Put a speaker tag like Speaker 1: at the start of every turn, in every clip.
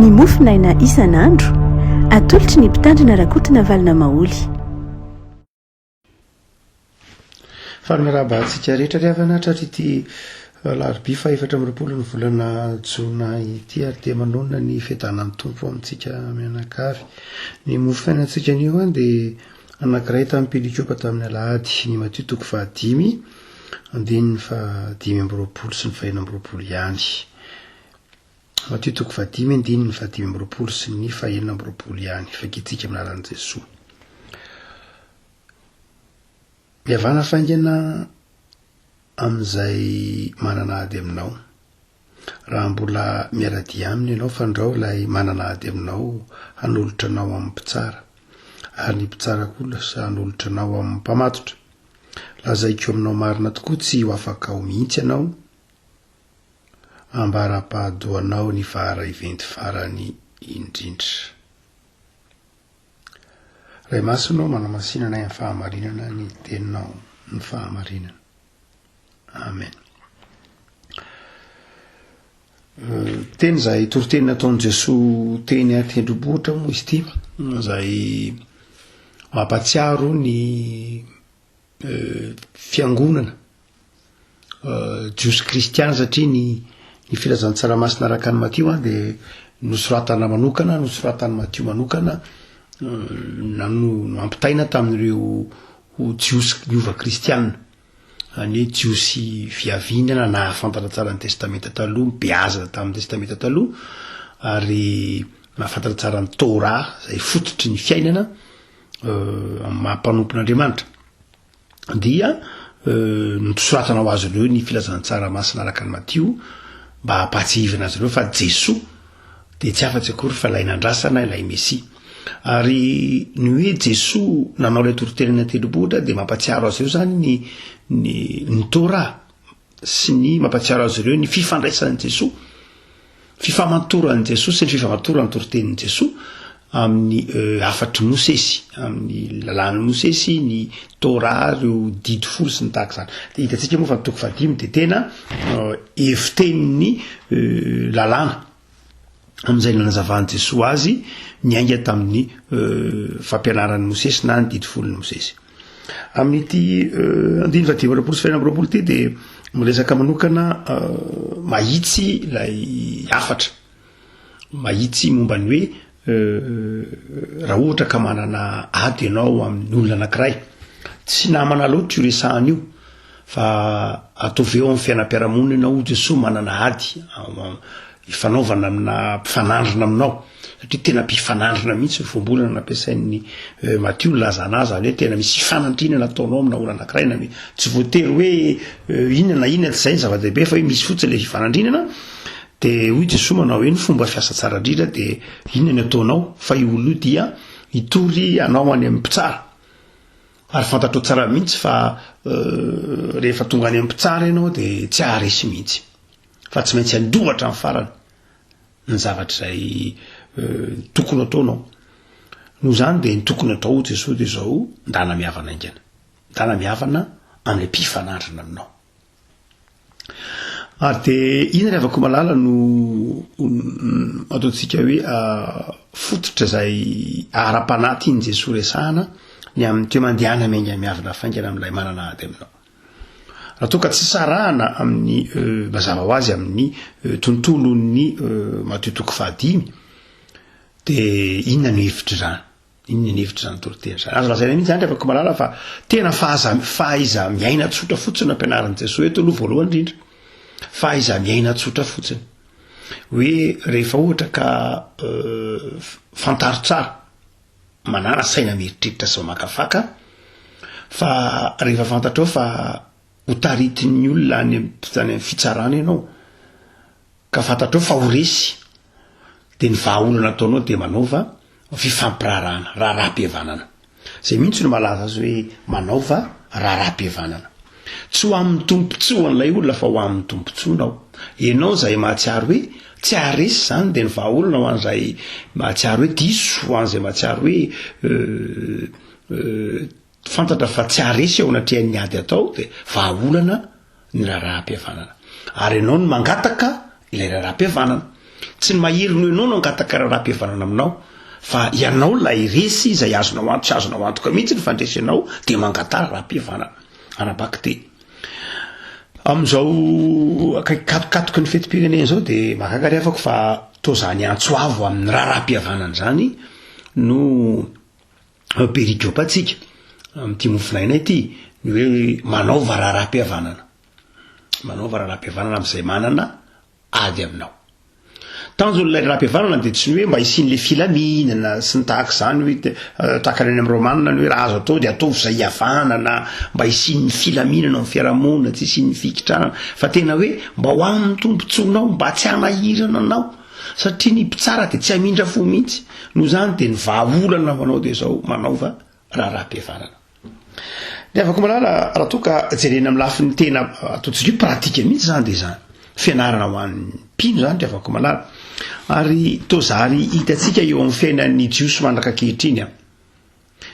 Speaker 1: ny mofinaina isan'andro atolotry ny mpitandrina rakotina valina maoly
Speaker 2: farmirabahantsika rehetra ry avana hatratrity larobia fa 4 ny volana jona ity ary dia manonona ny fiadanan'ny tompo amintsika mianakavy ny mofinainantsika anio a dia anankiray tamin'ny pelikopa tamin'ny alahady ny matio toko 5 andininy 5 sy ny 4 ihany matio toko 5 andininy 5 sy ny 4 ihany fakitsika aminaran'i Jesosy miavana faingana amin'izay manana ady aminao raha mbola miaradia aminy ianao fandrao ilay manana ady aminao hanolotra anao amin'ny mpitsara ary ny mpitsara koa sa hanolotra anao amin'ny mpamatotra lazaiko aminao marina tokoa tsy ho afaka ho mihitsy ianao ambara-pahadoanao ny vara iventy farany indrindra ray masonao manamasinana ny fahamarinana ny teninao ny fahamarinana amen teny zay toroteny nataon'i Jesosy teny atendrombohitra moa izy ity zay mampatsiaro ny fiangonana jiosy kristiana satria ny filazantsaramasina araka ny Matio dia nosoratana manokana nosoratany Matio manokana nampitaina tamin'ireo jiosy miova kristiana any jiosy fiavinana na afantatra tsara ny testamenta taloha beazana tamin'ny testamenta taloha ary mahafantatra tsara ny Torah zay fototry ny fiainana mampanompon'Andriamanitra dia nosoratana ho azy ireo ny filazantsara masina araka ny Matio mba hampatsihivana azy ireo fa Jesosy dia tsy afa-tsy akory fa ilay nandrasana ilay Mesia ary ny hoe Jesosy nanao ilay torotenana tendrombohitra dia mampatsiaro azy ireo zany ny Torah sy ny mampatsiaro azy ireo ny fifandraisan'i Jesosy fifamatoran'i Jesosy sy ny fifamatoran'ny torotenin'i Jesosy amin'ny afatry Mosesy amin'ny lalàn'ny Mosesy ny Torah ireo didy folo sy ny tahaka izany dia hitantsika moa fa ny toko 5 dia tena efitenin'ny lalàna amin'izay nanazavahan'i Jesosy azy niainga tamin'ny fampianaran'ny Mosesy na ny didy folon'ny Mosesy amin'ity 10 sy 4 ty dia miresaka manokana mahitsy ilay afatra mahitsy momba ny hoe raha ohatra ka manana ady ianao amin'ny olona anankiray tsy namana loatra io resahana io fa ataoveo amin'ny fiainam-piarahamonina ianao Jesosy manana ady ifanaovana amina mpifanandrina aminao satria tena mpifanandrina mihitsy ny fombolana nampiasain'ny Matio nilazana azy hoe tena misy fanandrinana ataonao amina olona anankiray na tsy voatery hoe inona tsy izay ny zava-dehibe fa hoe misy fotsiny ilay fanandrinana dia hoy Jesosy manao hoe ny fomba fiasa tsara indrindra dia inona ny ataonao fa io olona io dia hitory anao any amin'ny mpitsara ary fantatrao tsara mihitsy fa rehefa tonga any amin'ny mpitsara ianao dia tsy haharesy mihitsy fa tsy maintsy andohatra amin'ny farany ny zavatra izay tokony ataonao noho izany dia ny tokony atao Jesosy dia izao ndana mihavana aingana ndana mihavana amin'ny mpifanandrina aminao ary dia ina ry avako malala no ataontsika hoe fototra izay ara-panahy tiany Jesosy resahana ny amin'ny toe mandehana miainga mihavana faingana amin'ilay manana ady aminao raha toa ka tsy sarahana amin'ny mazava ho azy amin'ny tontolon'ny Matio toko 5 dia inona ny hevitra izany inona ny hevitra izany torotena izany azo lazaina mihitsy zany ry avako malala fa tena fahaiza miaina tsotra fotsiny ampianaran'i Jesosy eto aloha voalohany indrindra fahaiza miaina tsotra fotsiny hoe rehefa ohatra ka fantaro tsara manana saina mieritreritra sy makafaka fa rehefa fantatrao fa ho taritin'ny olona any amin'ny fitsarana ianao ka fantatrao fa ho resy dia ny vahaolana ataonao dia manaova fifampirarahana raharaham-pihavanana zay mihitsy no malaza azy hoe manaova raharaham-pihavanana tsy ho amin'ny tompontsoa an'ilay olona fa ho amin'ny tompontsoanao ianao zay mahatsiaro hoe tsy haharesy zany dia ny vahaolana ho an'izay mahatsiaro hoe diso ho an'izay mahatsiaro hoe fantatra fa tsy haharesy ao anatrehan'ny ady atao dia vahaolana ny raharaham-pihavanana ary ianao no mangataka ilay raharaham-pihavanana tsy ny maherinao ianao no angatakara raha-pihavanana aminao fa ianao lay resy izay azonao anto sy azonao antoka mihitsy ny fandresenao de mangatara raha-pihavanana anabaky te am'izao katokatoky ny fetim-pirenena zao de makakarefako fa to zany antsoavo amin'ny raha-pihavanana zany no perikiopatsika am'ty mofinainay ty ny hoe manaova raha-pihavanana am'izay manana ady aminao tanjon'lay raha-pihavanana de tsy ny hoe mba isian'le filaminana sy ny tahaka zany hoe tahaka any am'romanina ny hoe raha azo atao de ataovy zay havanana mba isian'ny filaminana amin'ny fiarahamonina tsy isian'ny fikitranana fa tena hoe mba ho amin'ny tompontsonao mba tsy hanahirana anao satria ny mpitsara de tsy hamindra fo mihitsy no zany de ny vahaolana manao de zao manaova raha-pihavanana de afaka malala raha toka jerena amin'ny lafiny tena ataontsika hoe pratika mihitsy zany de zany fianarana ho an'ny mpino zany de afaka malala ary tozary hitatsika eo amin'ny fiainan'ny jiosy mandraka kehitriny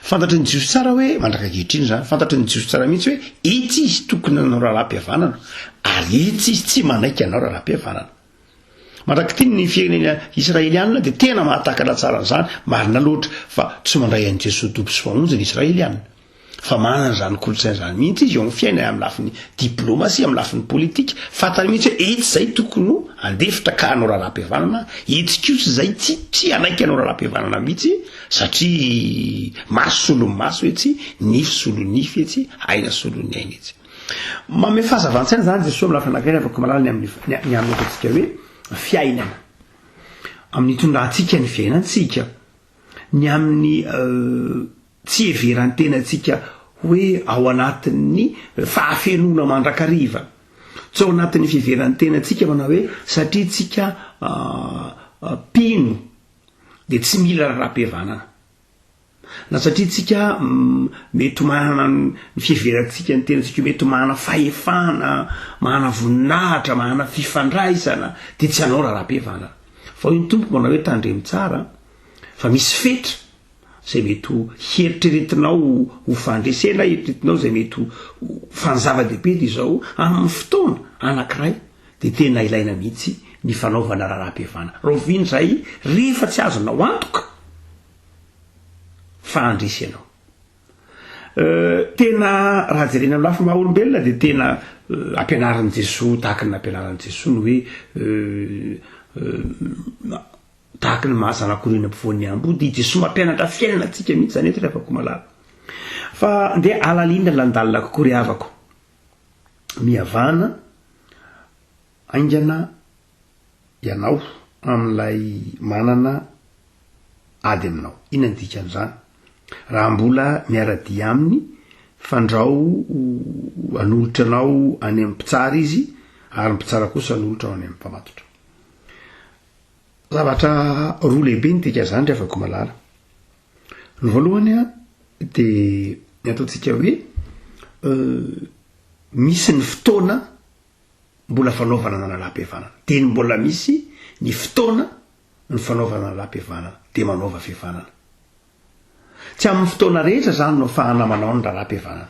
Speaker 2: fantatry ny jiosy tsara hoe mandraka kehitriny zany fantatry ny jiosy tsara mihitsy hoe itsy izy tokony anao raha-pihavanana ary itsy izy tsy manaiky anao raha-pihavanana mandraka tiny ny fiainana israelianina de tena mahatakala tsara n'zany marina loatra fa tsy mandray an'i jesosy dobo sy famonjy ny israelianina fa manana zany kolotsaina zany mihitsy izy eo amin'ny fiainana amin'ny lafiny diplomasia amin'ny lafiny politika fantany mihitsy hoe etsy zay tokony ho andefitra ka hanao raha-pihavanana etsy kosa zay tsy anaiky anao raha-pihavanana mihitsy satria maso solon'ny maso etsy nify solon'nify etsy aina solon'ny aina etsy mame fahazavan-tsaina zany jesosy amin'ny lafiny anankiray afaka malala ny ametatsika hoe fiainana amin'ny tondrahantsika ny fiainantsika ny amin'ny tsy heverany tenantsika hoe ao anatin'ny fahafenona mandrakariva tsy ao anatin'ny fiheveran'ny tenantsika manao hoe satria tsika pino de tsy mila raha-pihavanana na satria tsika mety manana ny fiheverantsika ny tenantsika mety manana fahefana manana voninahitra manana fifandraisana de tsy anao raha-pihavanana fa iny tompo manao hoe tandremy tsara fa misy fetra zay mety heritreretinao ho fandresena heritreretinao zay mety fanzava-dehibe de zao amin'ny fotoana anankiray de tena ilaina mihitsy ny fanaovana raha-pihavanana roviny zay rehefa tsy azonao antoka fa andresenao tena raha jerena amin'ny lafiny maha-olombelona de tena ampianaran'i Jesosy tahaka ny nampianaran'i Jesosy ny hoe tahaka ny mahazanakorina ampovoan'ny ambody Jesosy mampianatra fiainana atsika mihitsy zany eto rehefa ko malala fa nde alalina landalina kokory havako mihavana aingana ianao amin'ilay manana ady aminao inona ny dikan'izany raha mbola miara-dia aminy fandrao anolotra anao any amin'ny mpitsara izy ary ny mpitsara kosa anolotra ao any amin'ny mpamatotra zavatra roa lehibe ny tika zany rehefa ko malala ny voalohany a de ny ataontsika hoe misy ny fotoana mbola fanaovana na raha-pihavanana de ny mbola misy ny fotoana ny fanaovana na raha-pihavanana de manaova fihavanana tsy amin'ny fotoana rehetra zany no fahana manao ny raha-pihavanana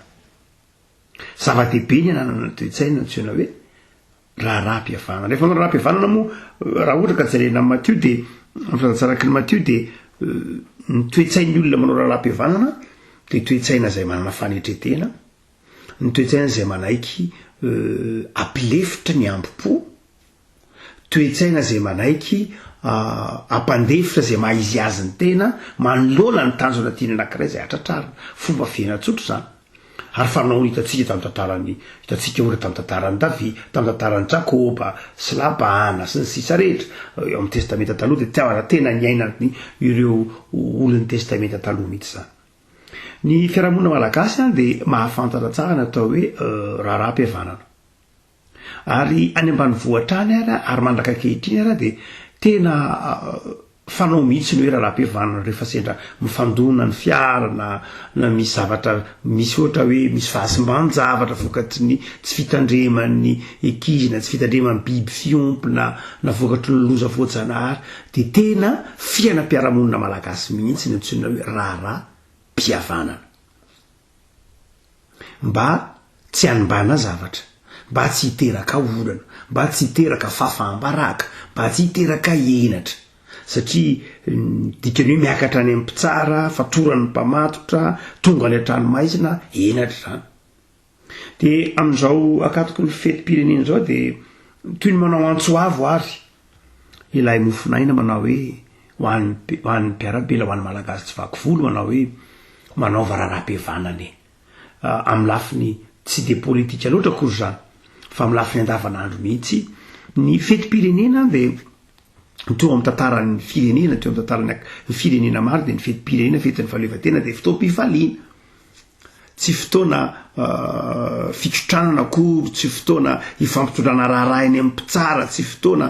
Speaker 2: zava-dehibe ny ananana toe-tsaina no tsyana hoe raha-pihavanana rehefa manao raha-pihavanana moa raha ohatra ka jerena amin'ny Matthieu de am'fanatsaraky ny Matthieu de ny toe-tsain'ny olona manao raha-pihavanana de toe-tsaina zay manana fanetretena ny toe-tsaina zay manaiky ampilefitra ny ambopo toe-tsaina zay manaiky ampandefitra zay maha izy azy ny tena manoloana ny tanjona tiany anankiray zay atratrarina fomba fiaina-tsotro zany ary fanao hitatsika tamin'ny tantarany hitatsika ohatra tamin'ny tantarany David tamin'ny tantarany Jakoba sy Labana sy ny sisa rehetra eo amin'ny testamenta taloha de tiavana tena ny ainany ireo olon'ny testamenta taloha mihitsy zany ny fiarahamonina malagasy de mahafantatra tsara ny atao hoe raha-pihavanana ary any ambanivohitra any ary mandraka kehitriny ara de tena fanao mihitsy ny hoe raha-pihavanana rehefa sendra mifandona ny fiara na misy zavatra misy ohatra hoe misy fahasimban-javatra vokatry ny tsy fitandreman'ny ekizy na tsy fitandreman'ny biby fiompy na vokatry ny loza voajanahary de tena fiainam-piarahamonina malagasy mihitsy ny antsoina hoe raha-pihavanana mba tsy hanimbana zavatra mba tsy hiteraka olana mba tsy hiteraka fafambaraka mba tsy hiteraka enatra satria dikany hoe miakatra any ampitsara fatorany mpamatotra tonga any atranomaizina enatra zany de am'izao akatoko ny fetim-pirenena zao de toy ny manao antsoavo ary ilay mofinaina manao hoe hoan'ny mpiarabela ho an'ny malagasy tsy vaky volo manao hoe manaova raharaham-pihavanany amin'ny lafiny tsy de politika loatra akory zany fa amin'ny lafiny andavanandro mihitsy ny fetim-pirenena de to amin'ny tantarany firenena to amin'ny tantarany ny firenena maro de ny fetim-pirenena fetin'ny fahaleovantena de fotoam-pifaliana tsy fotoana fitotranana akory tsy fotoana ifampitondrana raharaha eny ampitsara tsy fotoana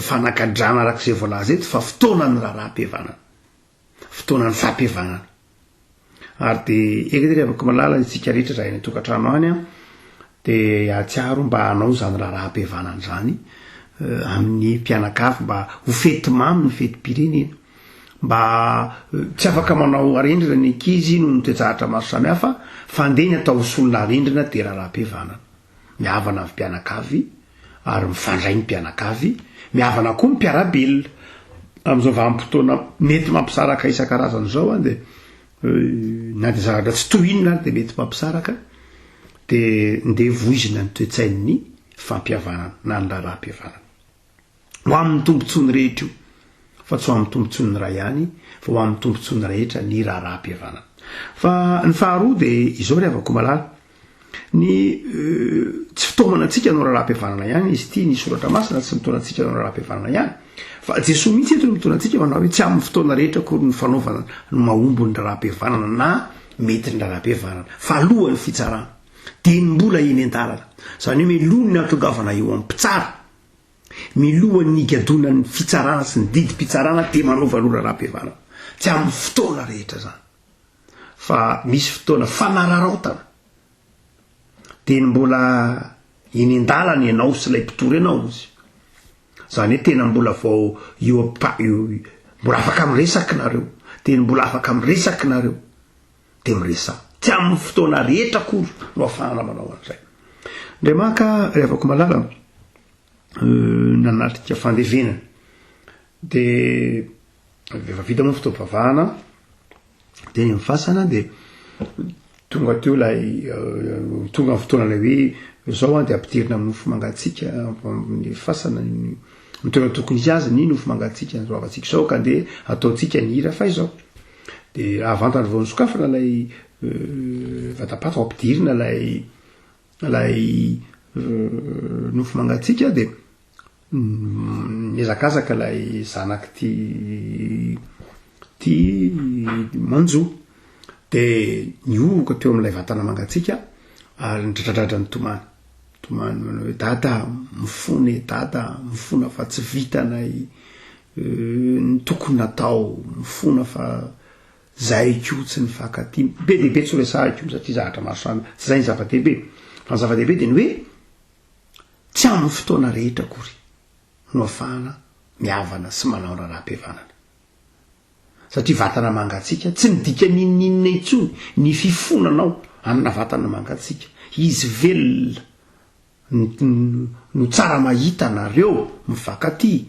Speaker 2: fanakadrana arak'izay voalaza eto fa fotoana ny raharaham-pihavanana fotoana ny fampihavanana ary de eka de rehavako malala itsika rehetra raha eny tokantrano any a de atsiaro mba hanao zany raharaham-pihavanana zany amin'ny mpianakavy mba ho fety mamy ny fetim-pirenena mba tsy afaka manao arendrina ny ankizy no nytoejahatra maro samihafa fa andeny atao solona arendrina de raharaham-pihavanana mihavana avy mpianakavy ary mifandray ny mpianakavy mihavana koa ny mpiarabelona am'izao vanim-potoana mety mampisaraka isan-karazany zao a de na de zavatra tsy tohinona ary de mety mampisaraka de nde voizina ny toetsain'ny fampihavanana na ny raharaham-pihavanana ho amin'ny tombontsoany rehetra io fa tsy ho amin'ny tombontsoany ray ihany fa ho amin'ny tombontsoany rehetra ny raharaham-pihavanana fa ny faharoa de izao rehavako malala ny tsy fitaomana antsika no raharaham-pihavanana ihany izy ty ny soratra masina tsy mitona antsika no raharaham-pihavanana ihany fa Jesosy mihitsy eto no mitona antsika manao hoe tsy amin'ny fotoana rehetra akory ny fanaovana ny mahombo ny raharaham-pihavanana na mety ny raharaham-pihavanana fa alohan'ny fitsarana de ny mbola eny an-dalana zany hoe miloha ny atongavana eo amin'ny mpitsara miloha ny igadonan'ny fitsarana sy ny didim-pitsarana de manova aloha raharaham-pihavanana tsy amin'ny fotoana rehetra zany fa misy fotoana fanararaotana de ny mbola eny an-dalana ianao sy ilay mpitory ianao izy zany hoe tena mbola vao mbola afaka miresaky nareo de ny mbola afaka miresaky nareo de miresaky tsy amin'ny fotoana rehetra akory no ahafahana manao an'izay ndray maka rehavako malala nanatrika fandevenana de efa vita moa fotoam-pavahana de ny mifasana de tonga teo lay tonga amin'ny fotoana lay hoe zao a de ampidirina amin'ny nofo mangatsika ny fasana mitona tokony izy azy ny nofo mangatsika ny zoavatsika zao ka de ataotsika ny hira fa izao de avantany vao nisokafana lay vatapato ampidirina lay nofo mangatsika de miezakazaka lay zanaky ty manjo de nioka teo amin'ilay vatana mangatsika ary nidradradratra ny tomany manao hoe dada mifony dada mifona fa tsy vitanay ny tokony natao mifona fa zay ko tsy ny fakaty be dehibe tsy horesahiko satria zahatra maro samy tsy zay ny zava-dehibe fa ny zava-dehibe de ny hoe tsy amin'ny fotoana rehetra akory no afahana mihavana sy manao raharaham-pihavanana satria vatana mangatsika tsy midika ninninina intsony ny fifonanao amina vatana mangatsika izy velona no tsara mahita nareo mivakaty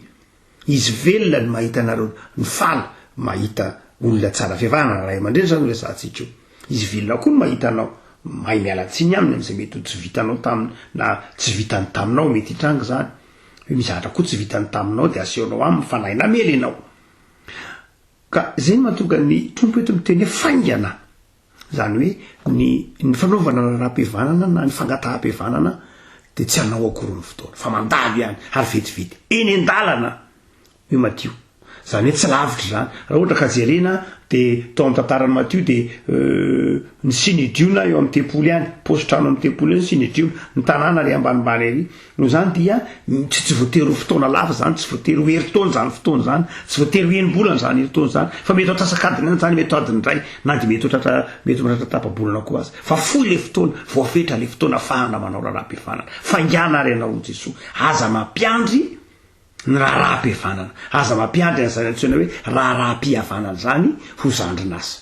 Speaker 2: izy velona ny mahita nareo ny fala mahita olona tsara fihavanana ray aman-dreny zany resantsika io izy velona koa no mahita anao mahay mialatsiny aminy am'izay mety ho tsy vitanao taminy na tsy vitany taminao mety hitrangy zany hoe mizahatra koa tsy vitany taminao de aseonao aminy fanahy namely ianao ka zay mahatonga ny tompo eto miteny hoe faingana zany hoe ny fanaovana raharaham-pihavanana na ny fangataham-pihavanana de tsy hanao akory ny fotoana fa mandalo ihany ary vetivety eny an-dalana hoe matio zany hoe tsy lavitra zany raha ohatra ka jerena de tao amin'ny tantarany matio de ny sinidiona eo amin'ny tempoly ihany positrano amin'ny tempoly ny sinidiona ny tanàna ry ambanimbany ary no zany dia tsy voatery ho fotoana lava zany tsy voatery ho herintaona zany fotoana zany tsy voatery ho enim-bolana zany herintaona zany fa mety atsasakadiny any zany mety adiny ray na de mety matratra tapabolana koa azy fa foy le fotoana voafetra le fotoana ahafahana manao raharaham-pihavanana faingana ary anao Jesosy aza mampiandry ny raharaham-pihavanana aza mampiandry an'izany antsoina hoe raharaham-pihavanana zany ho zandrinasa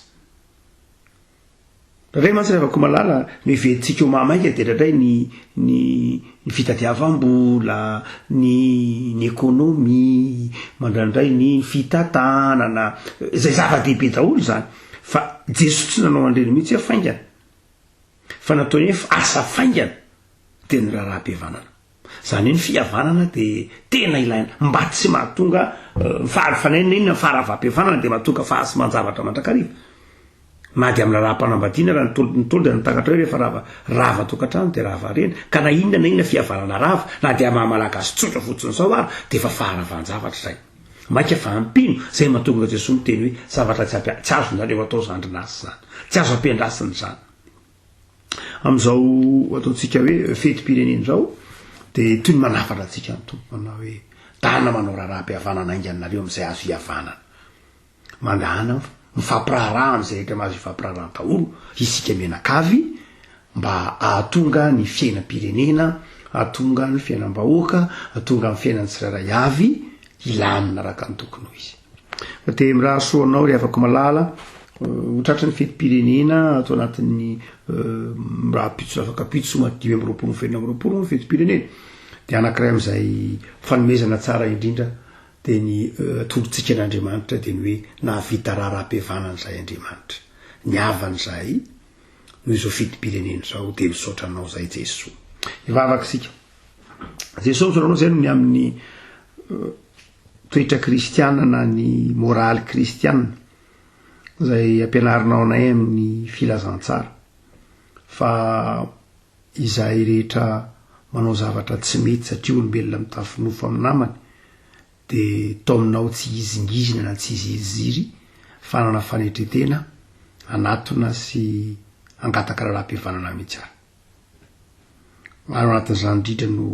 Speaker 2: ray mantsy revako malala no iveditsika homamaika de radray ny fitadiavam-bola ny ekonomia mandrandray ny fitatanana zay zava-dehibe daholo zany fa Jesosy tsy nanao andreny mihitsy faingana fa nataony hoe asa faingana de ny raha-rahabevanana zany hoe ny fihavanana de tena ilaina mba tsy mahatonga fahafanaina inona faharava-bevanana de mahatonga fahasy manjavatra mandrakariva na de amin'ny raha-panambadiana raha nitolo de nitakatra hoe rehefa rava tokantrano de rava rena ka na inona na inona fihavanana rava na de mahamalagasy tsotra fotsiny sao ary de efa faharavan-javatra zay maika fa ampino zay mahatonga Jesosy miteny hoe zavatra tsy azonareo atao zandrinasy zany tsy azo ampiandrasiny zany am'izao ataontsika hoe fetim-pirenena zao de toy ny manafatra atsika ny tompo manao hoe dana manao raha-raha-pihavanana ainganareo am'izay azo hihavanana mandahana mifampiraharaha am'izay rehetra mahazo hifampiraharaha daholo isika menakavy mba ahatonga ny fiainam-pirenena ahatonga ny fiainam-bahoaka ahatonga ny fiainan'ny tsirairay avy ilamina araka ny tokony ho izy fa de miraha soanao ry afaka malala hotratra ny fetim-pirenena atao anatin'ny raha pitso afaka pitso madimy amby roapolo fenina amby roapolo ny fetim-pirenena de anankiray am'izay fanomezana tsara indrindra de ny tolotsika an'Andriamanitra de ny hoe nahavita raha-raha-bevanana zay Andriamanitra ny avan'izay noho izao fetim-pirenena zao de misaotra anao zay Jesosy ivavaka sika Jesosy misaotra anao zay ny amin'ny toetra kristiana na ny moraly kristiana zay ampianarinao anay amin'ny filazantsara fa izay rehetra manao zavatra tsy mety satria olombelona mitafinofo amin'ny namany de tao aminao tsy izingizina na tsy iziziry fanana fanetretena anatona sy angataka raha-bevanana mihitsy ary anatin'izany indrindra no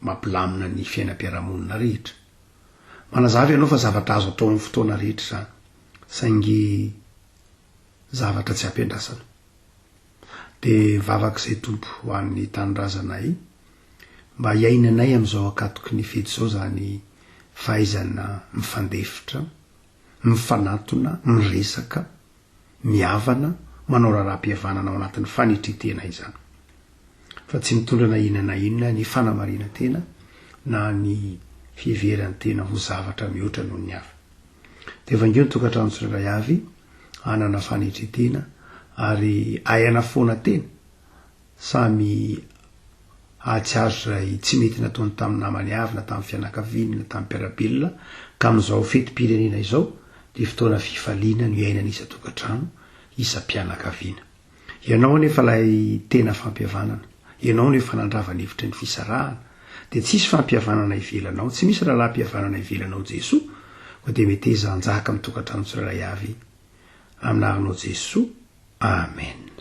Speaker 2: mampilamina ny fiainam-piarahamonina rehetra manazava ianao fa zavatra azo atao amin'ny fotoana rehetra zany saingy zavatra tsy ampiandrasana de vavak'izay tompo ho an'ny tanindrazanay mba hiainanay am'izao akatoky ny fety zao zany fahaizana mifandefitra mifanatona miresaka miavana manao raha-raha-pihavanana ao anatin'ny fanetretena izany fa tsy mitondra na inona na inona ny fanamarina tena na ny fiheverany tena ho zavatra mihoatra noho ny hafa de vangeo ny tokantrano tsirairay avy anana fanetretena ary ayana foana tena samy ahatsiazo ray tsy mety nataony tamin'ny namany avy na tamin'ny fianakaviany na tamin'ny mpiarabelona ka amin'izao fetim-pirenena izao de fotoana fifaliana ny iainana isa tokantrano isa mpianakaviana ianao nefa lay tena fampihavanana ianao nefa nandrava nevitra ny fisarahana de tsisy fampihavanana ivelanao tsy misy raha-mpihavanana ivelanao Jesosy ko de mety zanjaka amin'ny tokantrano tsirairay avy aminarinao Jesosy amen.